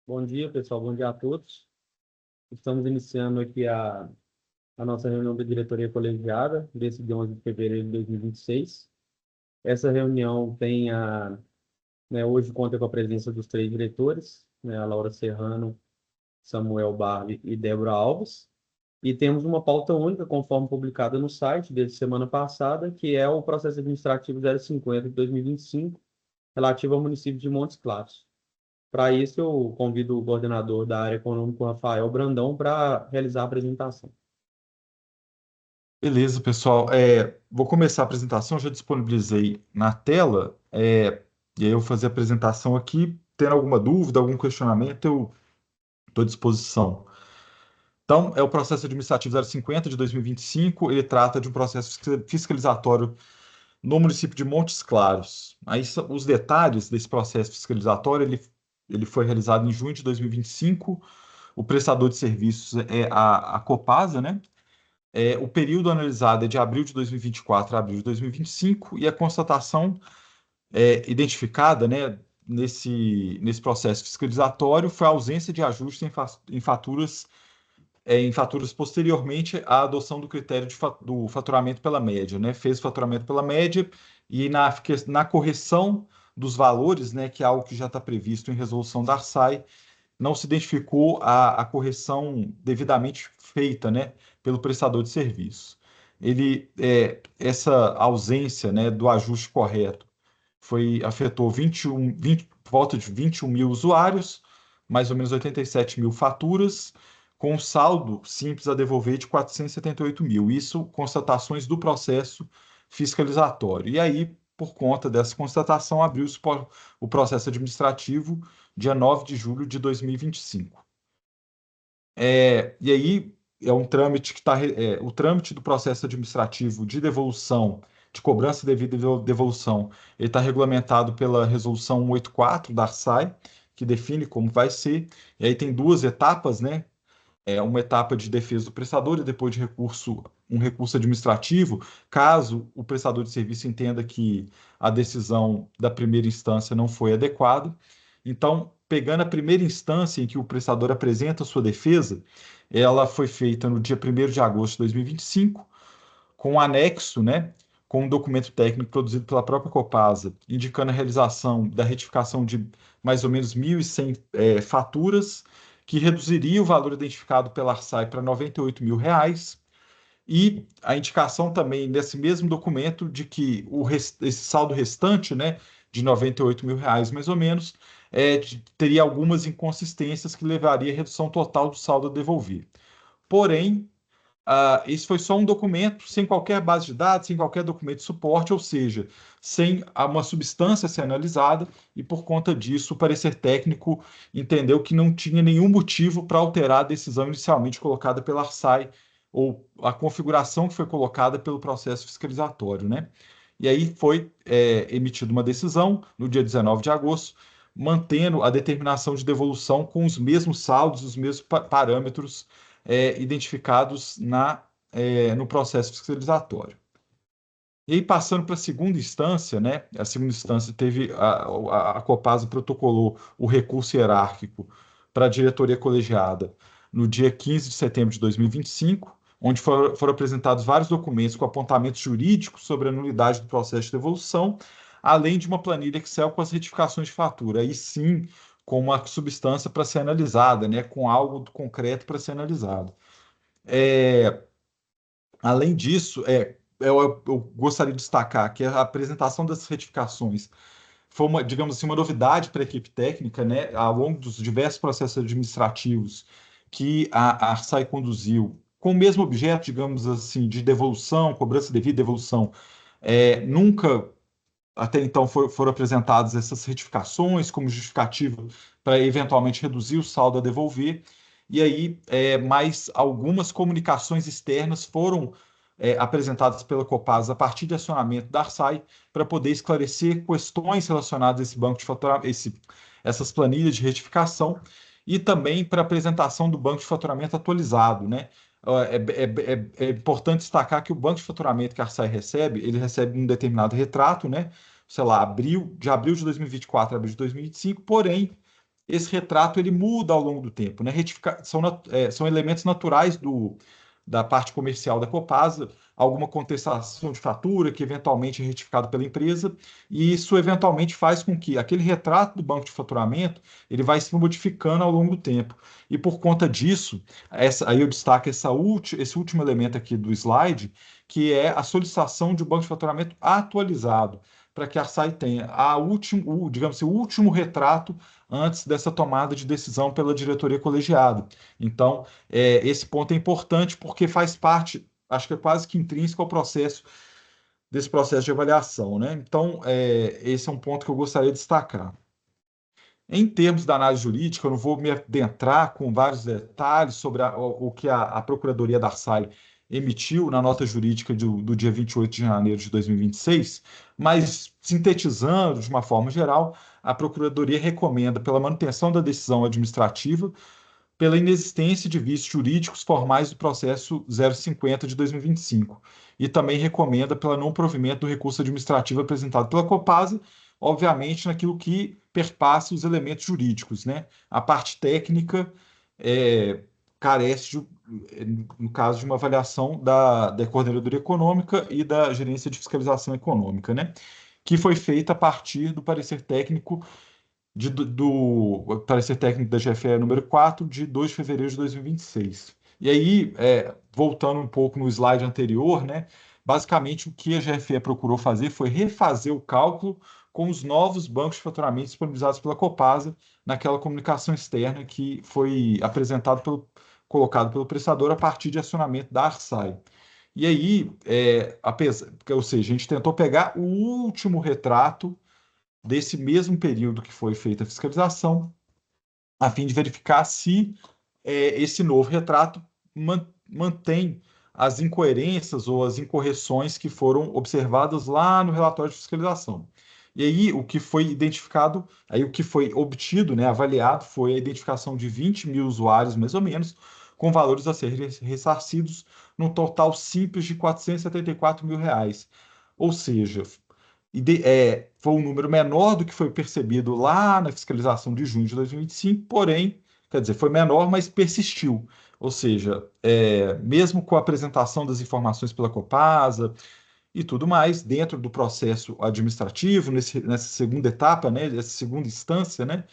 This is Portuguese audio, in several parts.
Bom dia, pessoal. Bom dia a todos. Estamos iniciando aqui a nossa reunião da diretoria colegiada desse dia 11 de fevereiro de 2026. Essa reunião hoje conta com a presença dos três diretores, né, a Laura Serrano, Samuel Barbie e Débora Alves. E temos uma pauta única, conforme publicada no site desde semana passada, que é o processo administrativo 050 de 2025, relativo ao município de Montes Claros. Para isso, eu convido o coordenador da área econômica, Rafael Brandão, para realizar a apresentação. Beleza, pessoal. Vou começar a apresentação, já disponibilizei na tela, e aí eu vou fazer a apresentação aqui. Tendo alguma dúvida, algum questionamento, eu estou à disposição. Então, é o processo administrativo 050 de 2025. Ele trata de um processo fiscalizatório no município de Montes Claros. Aí, os detalhes desse processo fiscalizatório, ele foi realizado em junho de 2025. O prestador de serviços é a Copasa, né? O período analisado é de abril de 2024 a abril de 2025, e a constatação identificada, né, nesse processo fiscalizatório foi a ausência de ajuste em faturas posteriormente à adoção do critério do faturamento pela média, né? Fez o faturamento pela média e na correção dos valores, né, que é algo que já está previsto em resolução da ARSAI, não se identificou a correção devidamente feita, né, pelo prestador de serviço. Essa ausência, né, do ajuste correto afetou 20, por volta de 21 mil usuários, mais ou menos 87 mil faturas, com um saldo simples a devolver de 478 mil. Isso constatações do processo fiscalizatório. E aí, por conta dessa constatação, abriu-se o processo administrativo dia 9 de julho de 2025. E aí é um trâmite que está. O trâmite do processo administrativo de devolução, de cobrança devida e devolução, ele está regulamentado pela Resolução 184 da ARSAI, que define como vai ser. E aí tem duas etapas, né? Uma etapa de defesa do prestador e depois um recurso administrativo, caso o prestador de serviço entenda que a decisão da primeira instância não foi adequada. Então, pegando a primeira instância em que o prestador apresenta a sua defesa, ela foi feita no dia 1º de agosto de 2025, com um anexo, né, com um documento técnico produzido pela própria Copasa, indicando a realização da retificação de mais ou menos 1.100 faturas, que reduziria o valor identificado pela ARSAI para R$ 98 mil, e a indicação também nesse mesmo documento de que esse saldo restante, né, de R$ 98 mil mais ou menos, teria algumas inconsistências que levaria à redução total do saldo a devolver. Porém, isso foi só um documento, sem qualquer base de dados, sem qualquer documento de suporte, ou seja, sem uma substância a ser analisada, e por conta disso, o parecer técnico entendeu que não tinha nenhum motivo para alterar a decisão inicialmente colocada pela ARSAI, ou a configuração que foi colocada pelo processo fiscalizatório, né? E aí foi emitida uma decisão no dia 19 de agosto, mantendo a determinação de devolução com os mesmos saldos, os mesmos parâmetros identificados no processo fiscalizatório. E aí, passando para a segunda instância, né? A segunda instância teve a Copasa protocolou o recurso hierárquico para a diretoria colegiada no dia 15 de setembro de 2025, onde foram apresentados vários documentos com apontamentos jurídicos sobre a nulidade do processo de devolução, além de uma planilha Excel com as retificações de fatura. Aí sim, com uma substância para ser analisada, né? Com algo concreto para ser analisado. É, Além disso, eu gostaria de destacar que a apresentação dessas retificações foi uma, digamos assim, uma novidade para a equipe técnica, né? Ao longo dos diversos processos administrativos que a ARSAI conduziu, com o mesmo objeto, digamos assim, de devolução, cobrança devida, devolução, nunca até então foram apresentadas essas retificações como justificativa para eventualmente reduzir o saldo a devolver. E aí, mais algumas comunicações externas foram apresentadas pela Copasa a partir de acionamento da ARSAI para poder esclarecer questões relacionadas a esse banco de faturamento, essas planilhas de retificação, e também para apresentação do banco de faturamento atualizado, né? É importante destacar que o banco de faturamento que a ARSAI recebe, ele recebe um determinado retrato, né? Sei lá, de abril de 2024 a abril de 2025, porém, esse retrato ele muda ao longo do tempo, né? São elementos naturais da parte comercial da Copasa, alguma contestação de fatura que eventualmente é retificado pela empresa, e isso eventualmente faz com que aquele retrato do banco de faturamento ele vai se modificando ao longo do tempo. E por conta disso, aí eu destaco esse último elemento aqui do slide, que é a solicitação de um banco de faturamento atualizado, para que a SAI tenha digamos assim, o último retrato antes dessa tomada de decisão pela diretoria colegiada. Então, esse ponto é importante porque faz parte, acho que é quase que intrínseco ao desse processo de avaliação, né? Então, esse é um ponto que eu gostaria de destacar. Em termos da análise jurídica, eu não vou me adentrar com vários detalhes sobre o que a Procuradoria da ARSAI emitiu na nota jurídica do dia 28 de janeiro de 2026, mas, sintetizando de uma forma geral, a Procuradoria recomenda pela manutenção da decisão administrativa, pela inexistência de vícios jurídicos formais do processo 050 de 2025, e também recomenda pela não provimento do recurso administrativo apresentado pela Copasa, obviamente naquilo que perpassa os elementos jurídicos, né? A parte técnica é, carece, no caso de uma avaliação da Coordenadoria Econômica e da Gerência de Fiscalização Econômica, né? Que foi feita a partir do parecer técnico do parecer técnico da GFE número 4, de 2 de fevereiro de 2026. E aí, voltando um pouco no slide anterior, né, basicamente o que a GFE procurou fazer foi refazer o cálculo com os novos bancos de faturamento disponibilizados pela Copasa naquela comunicação externa que foi colocado pelo prestador a partir de acionamento da ARSAI. E aí, ou seja, a gente tentou pegar o último retrato desse mesmo período que foi feita a fiscalização, a fim de verificar se esse novo retrato mantém as incoerências ou as incorreções que foram observadas lá no relatório de fiscalização. E aí o que foi identificado, aí o que foi obtido, né, avaliado, foi a identificação de 20 mil usuários, mais ou menos, com valores a serem ressarcidos, num total simples de R$ 474 mil. Ou seja, foi um número menor do que foi percebido lá na fiscalização de junho de 2025, porém, quer dizer, foi menor, mas persistiu. Ou seja, mesmo com a apresentação das informações pela Copasa e tudo mais, dentro do processo administrativo, nessa segunda etapa, né, nessa segunda instância, né,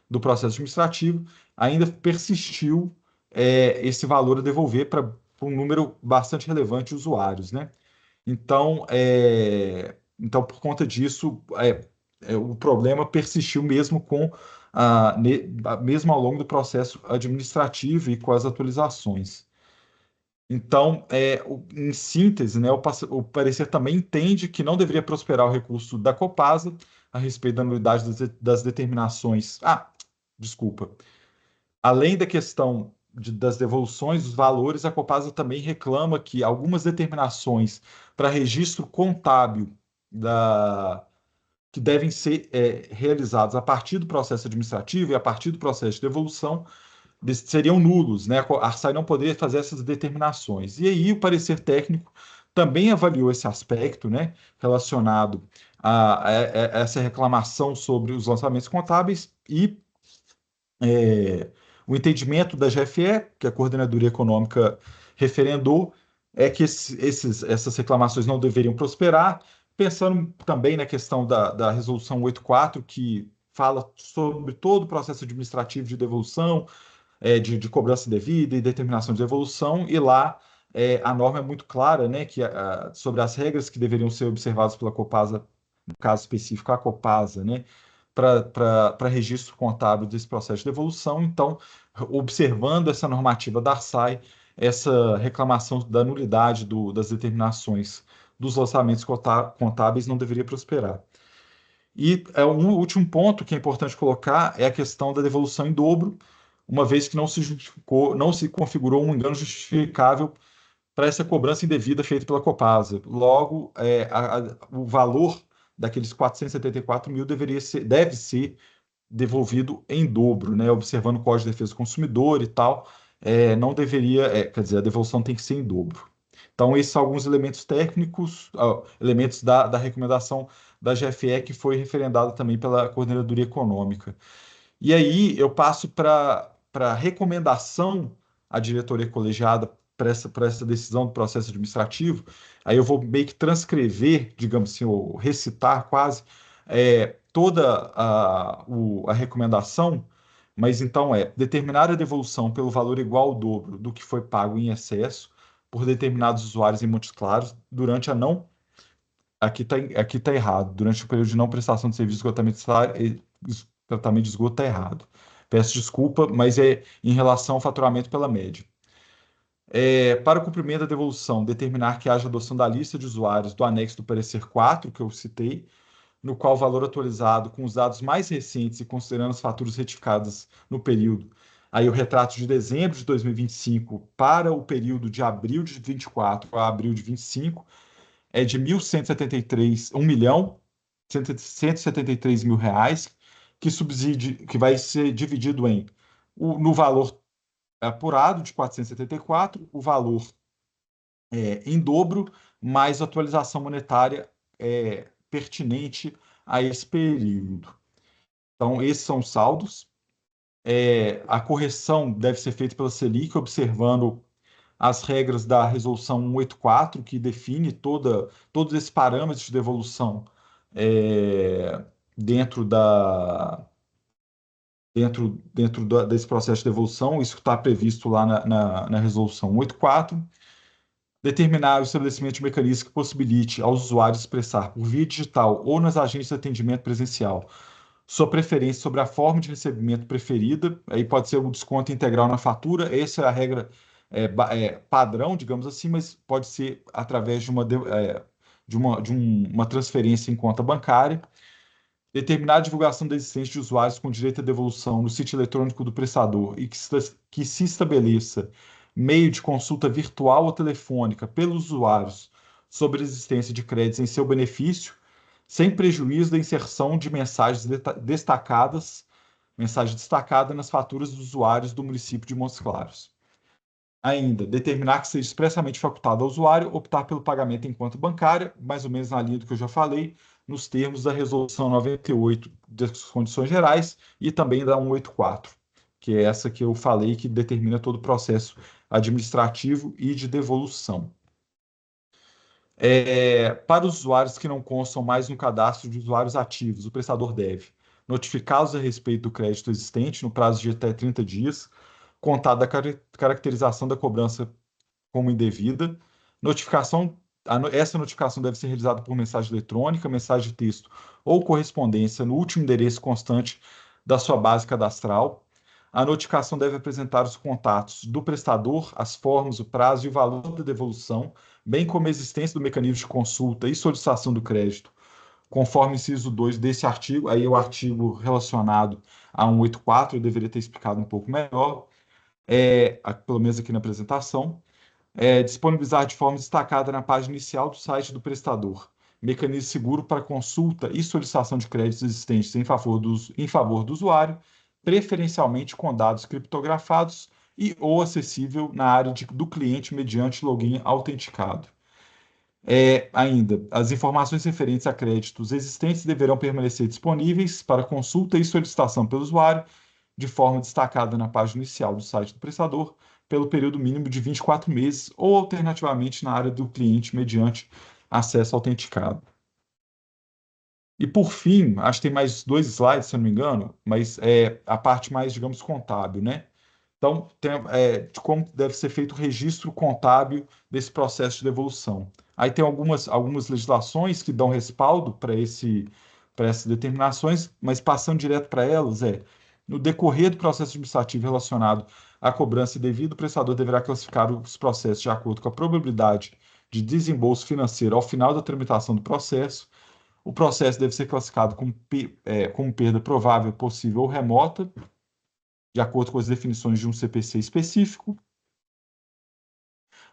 do processo administrativo, ainda persistiu esse valor a devolver para um número bastante relevante de usuários, né? Então, por conta disso, o problema persistiu mesmo mesmo ao longo do processo administrativo e com as atualizações. Então, em síntese, né, o parecer também entende que não deveria prosperar o recurso da Copasa a respeito da nulidade das determinações. Desculpa. Além da questão das devoluções dos valores, a Copasa também reclama que algumas determinações para registro contábil que devem ser realizados a partir do processo administrativo e a partir do processo de devolução seriam nulos, né? A ARSAI não poderia fazer essas determinações. E aí o parecer técnico também avaliou esse aspecto, né, relacionado a essa reclamação sobre os lançamentos contábeis e o entendimento da GFE, que a Coordenadoria Econômica referendou, é que essas reclamações não deveriam prosperar, pensando também na questão da Resolução 84, que fala sobre todo o processo administrativo de devolução, de cobrança devida e determinação de devolução, e lá a norma é muito clara, né, sobre as regras que deveriam ser observadas pela Copasa, no caso específico, a Copasa, né, para registro contábil desse processo de devolução. Então, observando essa normativa da ARSAI, essa reclamação da nulidade das determinações dos lançamentos contábeis não deveria prosperar. E um último ponto que é importante colocar é a questão da devolução em dobro, uma vez que não se configurou um engano justificável para essa cobrança indevida feita pela Copasa. Logo, o valor daqueles 474 mil deve ser devolvido em dobro, né? Observando o Código de Defesa do Consumidor e tal, não deveria, quer dizer, a devolução tem que ser em dobro. Então, esses são alguns elementos técnicos, elementos da recomendação da GFE, que foi referendada também pela Coordenadoria Econômica. E aí eu passo para recomendação à diretoria colegiada para essa decisão do processo administrativo. Aí eu vou meio que transcrever, digamos assim, ou recitar quase toda a recomendação, mas então determinar a devolução pelo valor igual ao dobro do que foi pago em excesso por determinados usuários em Montes Claros durante a não. Aqui tá errado. Durante o período de não prestação de serviço, tratamento de esgoto está errado. Peço desculpa, mas é em relação ao faturamento pela média. Para o cumprimento da devolução, determinar que haja adoção da lista de usuários do anexo do parecer 4, que eu citei, no qual o valor atualizado com os dados mais recentes e considerando as faturas retificadas no período. Aí o retrato de dezembro de 2025 para o período de abril de 24 a abril de 25 é de 1.173, 1.173.000 reais, que vai ser dividido no valor apurado de 474, o valor em dobro, mais atualização monetária pertinente a esse período. Então, esses são os saldos. A correção deve ser feita pela Selic, observando as regras da Resolução 184, que define todos esses parâmetros de devolução é, dentro desse processo de devolução. Isso está previsto lá na Resolução 184. Determinar o estabelecimento de mecanismo que possibilite aos usuários expressar por via digital ou nas agências de atendimento presencial sua preferência sobre a forma de recebimento preferida. Aí pode ser um desconto integral na fatura. Essa é a regra padrão, digamos assim, mas pode ser através de uma transferência em conta bancária. Determinar a divulgação da existência de usuários com direito à devolução no sítio eletrônico do prestador e que se estabeleça meio de consulta virtual ou telefônica pelos usuários sobre a existência de créditos em seu benefício, sem prejuízo da inserção de mensagem destacada nas faturas dos usuários do município de Montes Claros. Ainda, determinar que seja expressamente facultado ao usuário optar pelo pagamento em conta bancária, mais ou menos na linha do que eu já falei, nos termos da Resolução 98 das Condições Gerais e também da 184, que é essa que eu falei que determina todo o processo administrativo e de devolução. Para os usuários que não constam mais no cadastro de usuários ativos, o prestador deve notificá-los a respeito do crédito existente no prazo de até 30 dias, contado da caracterização da cobrança como indevida. Essa notificação deve ser realizada por mensagem eletrônica, mensagem de texto ou correspondência no último endereço constante da sua base cadastral. A notificação deve apresentar os contatos do prestador, as formas, o prazo e o valor da devolução, bem como a existência do mecanismo de consulta e solicitação do crédito, conforme inciso 2 desse artigo. Aí o artigo relacionado a 184, eu deveria ter explicado um pouco melhor, pelo menos aqui na apresentação. Disponibilizar de forma destacada na página inicial do site do prestador mecanismo seguro para consulta e solicitação de créditos existentes em favor do usuário, preferencialmente com dados criptografados e ou acessível na área do cliente mediante login autenticado. Ainda, as informações referentes a créditos existentes deverão permanecer disponíveis para consulta e solicitação pelo usuário, de forma destacada na página inicial do site do prestador, pelo período mínimo de 24 meses, ou alternativamente na área do cliente mediante acesso autenticado. E por fim, acho que tem mais 2 slides, se eu não me engano, mas é a parte mais, digamos, contábil, né? Então, de como deve ser feito o registro contábil desse processo de devolução. Aí tem algumas legislações que dão respaldo para essas determinações, mas passando direto para elas, no decorrer do processo administrativo relacionado à cobrança indevida, o prestador deverá classificar os processos de acordo com a probabilidade de desembolso financeiro ao final da tramitação do processo. O processo deve ser classificado como perda provável, possível ou remota, de acordo com as definições de um CPC específico.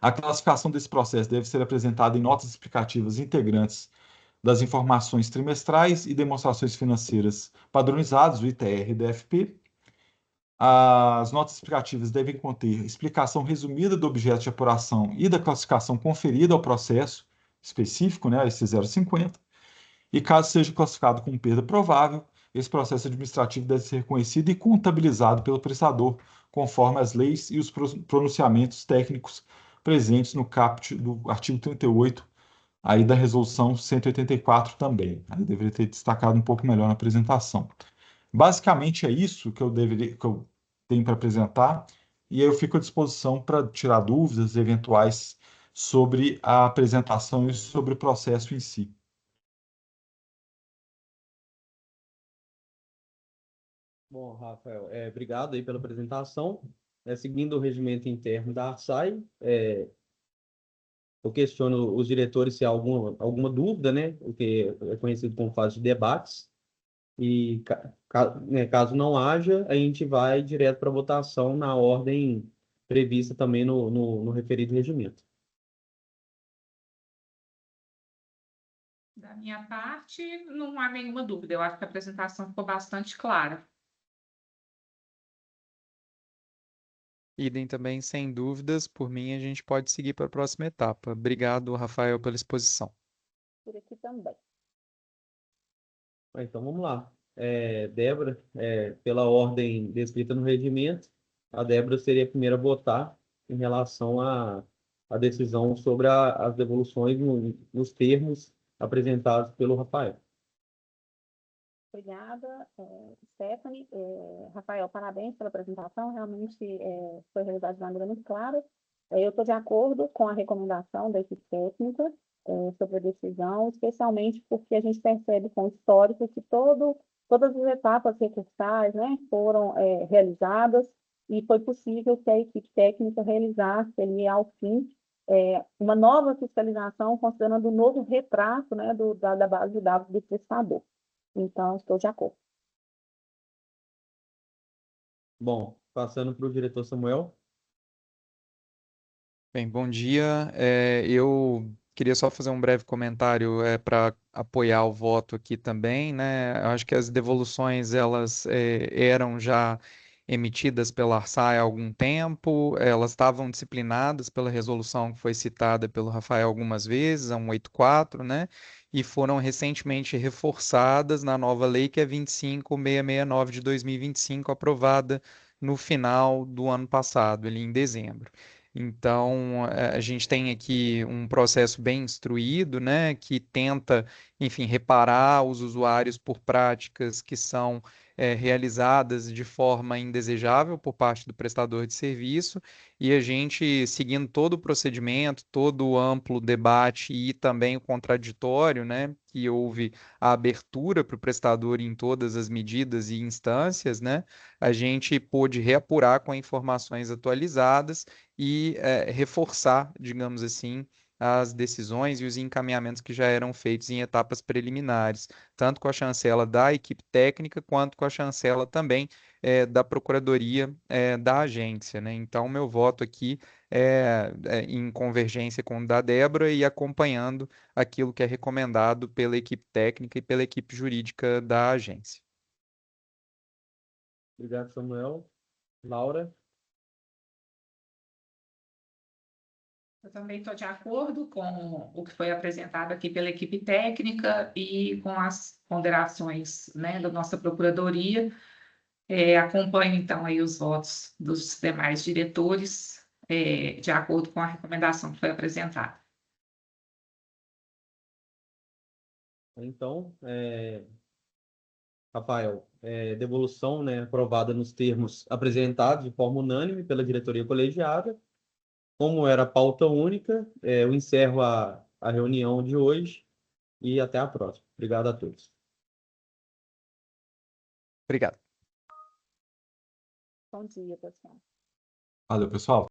A classificação desse processo deve ser apresentada em notas explicativas integrantes das informações trimestrais e demonstrações financeiras padronizadas, o ITR e DFP. As notas explicativas devem conter explicação resumida do objeto de apuração e da classificação conferida ao processo específico, né, esse 050, e caso seja classificado como perda provável, esse processo administrativo deve ser reconhecido e contabilizado pelo prestador, conforme as leis e os pronunciamentos técnicos presentes no caput do artigo 38, aí da resolução 184 também. Aí eu deveria ter destacado um pouco melhor na apresentação. Basicamente é isso que eu tenho para apresentar, e aí eu fico à disposição para tirar dúvidas eventuais sobre a apresentação e sobre o processo em si. Bom, Rafael, obrigado aí pela apresentação. Seguindo o regimento interno da ARSAI, eu questiono os diretores se há alguma dúvida, né? O que é conhecido como fase de debates. E caso não haja, a gente vai direto para votação na ordem prevista também no referido regimento. Da minha parte, não há nenhuma dúvida. Eu acho que a apresentação ficou bastante clara. Idem também, sem dúvidas, por mim a gente pode seguir para a próxima etapa. Obrigado, Rafael, pela exposição. Por aqui também. Então, vamos lá. Débora, pela ordem descrita no regimento, a Débora seria a primeira a votar em relação à decisão sobre as devoluções nos termos apresentados pelo Rafael. Obrigada, Stephanie. Rafael, parabéns pela apresentação. Realmente foi realizada de maneira muito clara. Eu estou de acordo com a recomendação da equipe técnica sobre a decisão, especialmente porque a gente percebe com o histórico que todas as etapas recursais, né, foram realizadas e foi possível que a equipe técnica realizasse ali, ao fim, uma nova fiscalização, considerando o novo retrato, né, da base de dados do prestador. Então, estou de acordo. Bom, passando para o diretor Samuel. Bem, bom dia. Eu queria só fazer um breve comentário para apoiar o voto aqui também, né? Eu acho que as devoluções elas eram já emitidas pela ARSAI há algum tempo, elas estavam disciplinadas pela resolução que foi citada pelo Rafael algumas vezes, a 184, né? E foram recentemente reforçadas na nova lei que é 25.669 de 2025, aprovada no final do ano passado, ali em dezembro. Então, a gente tem aqui um processo bem instruído, né, que tenta, enfim, reparar os usuários por práticas que são realizadas de forma indesejável por parte do prestador de serviço, e a gente, seguindo todo o procedimento, todo o amplo debate e também o contraditório, né, que houve a abertura para o prestador em todas as medidas e instâncias, né, a gente pôde reapurar com informações atualizadas e reforçar, digamos assim, as decisões e os encaminhamentos que já eram feitos em etapas preliminares, tanto com a chancela da equipe técnica, quanto com a chancela também da Procuradoria da agência, né? Então, meu voto aqui é em convergência com o da Débora e acompanhando aquilo que é recomendado pela equipe técnica e pela equipe jurídica da agência. Obrigado, Samuel. Laura. Eu também estou de acordo com o que foi apresentado aqui pela equipe técnica e com as ponderações, né, da nossa Procuradoria. Acompanho, então, aí os votos dos demais diretores, de acordo com a recomendação que foi apresentada. Então, Rafael, devolução, né, aprovada nos termos apresentados de forma unânime pela diretoria colegiada. Como era pauta única, eu encerro a reunião de hoje e até a próxima. Obrigado a todos. Obrigado. Bom dia, pessoal. Valeu, pessoal.